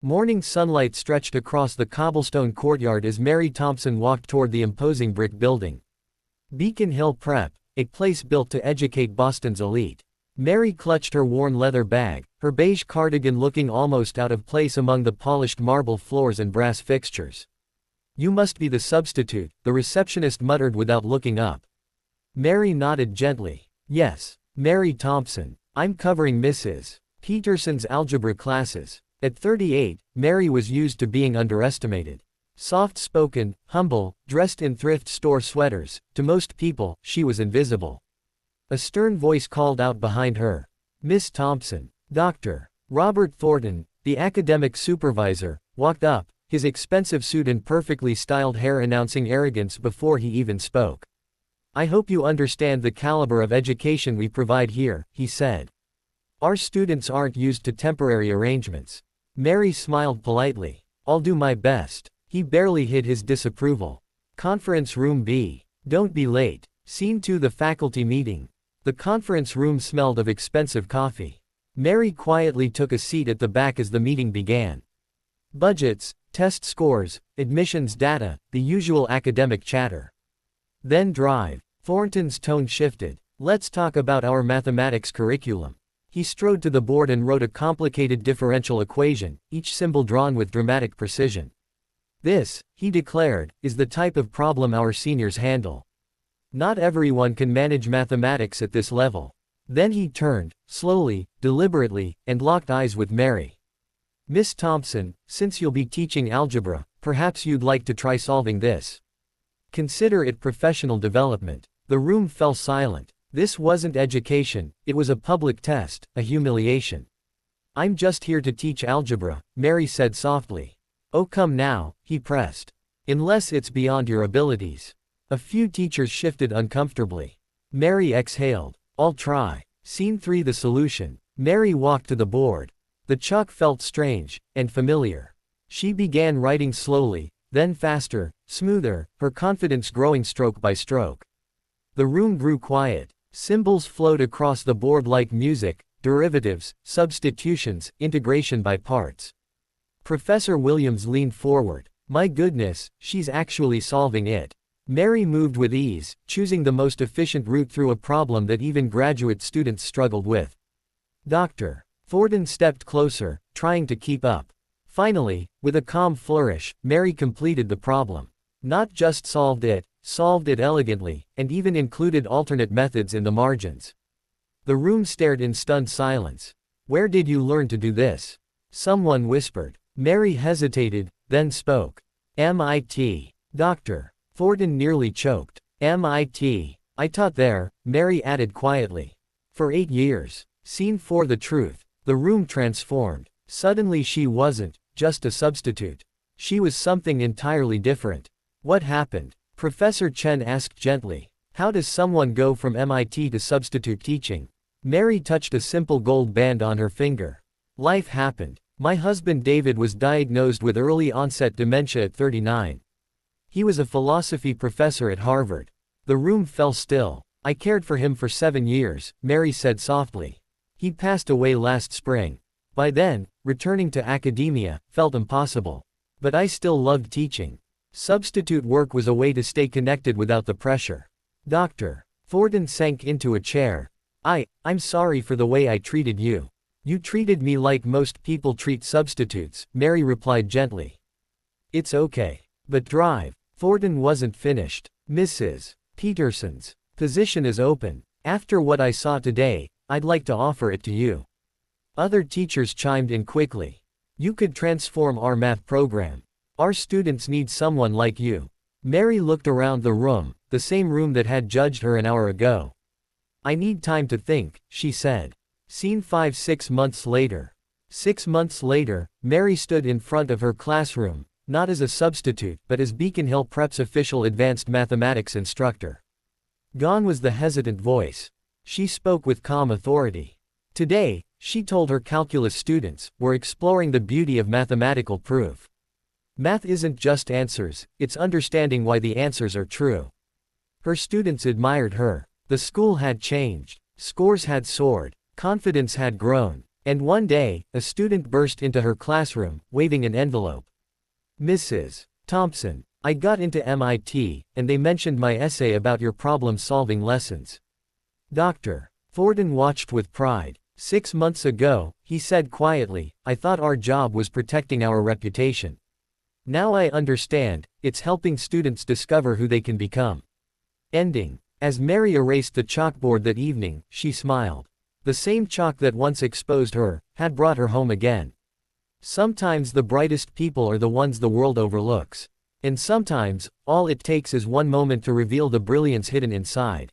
Morning sunlight stretched across the cobblestone courtyard as Mary Thompson walked toward the imposing brick building. Beacon Hill Prep, a place built to educate Boston's elite. Mary clutched her worn leather bag, her beige cardigan looking almost out of place among the polished marble floors and brass fixtures. "You must be the substitute," the receptionist muttered without looking up. Mary nodded gently. "Yes, Mary Thompson. I'm covering Mrs. Peterson's algebra classes." At 38, Mary was used to being underestimated. Soft-spoken, humble, dressed in thrift store sweaters, to most people, she was invisible. A stern voice called out behind her. "Miss Thompson." Dr. Robert Thornton, the academic supervisor, walked up, his expensive suit and perfectly styled hair announcing arrogance before he even spoke. "I hope you understand the caliber of education we provide here," he said. "Our students aren't used to temporary arrangements." Mary smiled politely. "I'll do my best." He barely hid his disapproval. Conference Room B. "Don't be late." Scene 2. The faculty meeting. The conference room smelled of expensive coffee. Mary quietly took a seat at the back as the meeting began. Budgets, test scores, admissions data, the usual academic chatter. Then drive. Thornton's tone shifted. "Let's talk about our mathematics curriculum." He strode to the board and wrote a complicated differential equation, each symbol drawn with dramatic precision. "This," he declared, "is the type of problem our seniors handle. Not everyone can manage mathematics at this level." Then he turned, slowly, deliberately, and locked eyes with Mary. "Miss Thompson, since you'll be teaching algebra, perhaps you'd like to try solving this. Consider it professional development." The room fell silent. This wasn't education, it was a public test, a humiliation. "I'm just here to teach algebra," Mary said softly. "Oh, come now," he pressed. "Unless it's beyond your abilities." A few teachers shifted uncomfortably. Mary exhaled. "I'll try." Scene 3. The solution. Mary walked to the board. The chalk felt strange, and familiar. She began writing slowly, then faster, smoother, her confidence growing stroke by stroke. The room grew quiet. Symbols flowed across the board like music, derivatives, substitutions, integration by parts. Professor Williams leaned forward. "My goodness, she's actually solving it." Mary moved with ease, choosing the most efficient route through a problem that even graduate students struggled with. Dr. Thornton stepped closer, trying to keep up. Finally, with a calm flourish, Mary completed the problem. Not just solved it elegantly, and even included alternate methods in the margins. The room stared in stunned silence. "Where did you learn to do this?" someone whispered. Mary hesitated, then spoke. "MIT." Dr. Thornton nearly choked. "MIT. I taught there," Mary added quietly. "For 8 years. Scene 4. The truth. The room transformed. Suddenly she wasn't just a substitute. She was something entirely different. "What happened?" Professor Chen asked gently. "How does someone go from MIT to substitute teaching?" Mary touched a simple gold band on her finger. "Life happened. My husband David was diagnosed with early onset dementia at 39. He was a philosophy professor at Harvard." The room fell still. "I cared for him for 7 years, Mary said softly. "He passed away last spring. By then, returning to academia felt impossible. But I still loved teaching. Substitute work was a way to stay connected without the pressure." Dr. Thornton sank into a chair. I'm sorry for the way I treated you." "You treated me like most people treat substitutes," Mary replied gently. "It's okay. But drive." Thornton wasn't finished. "Mrs. Peterson's position is open. After what I saw today, I'd like to offer it to you." Other teachers chimed in quickly. "You could transform our math program. Our students need someone like you." Mary looked around the room, the same room that had judged her an hour ago. "I need time to think," she said. Scene 5. 6 months later. 6 months later, Mary stood in front of her classroom, not as a substitute but as Beacon Hill Prep's official advanced mathematics instructor. Gone was the hesitant voice. She spoke with calm authority. Today, she told her calculus students, we're exploring the beauty of mathematical proof. Math isn't just answers, it's understanding why the answers are true. Her students admired her. The school had changed. Scores had soared. Confidence had grown. And one day, a student burst into her classroom, waving an envelope. "Mrs. Thompson, I got into MIT, and they mentioned my essay about your problem-solving lessons." Dr. Thornton watched with pride. "6 months ago," he said quietly, "I thought our job was protecting our reputation. Now I understand, it's helping students discover who they can become." Ending. As Mary erased the chalkboard that evening, she smiled. The same chalk that once exposed her, had brought her home again. Sometimes the brightest people are the ones the world overlooks. And sometimes, all it takes is one moment to reveal the brilliance hidden inside.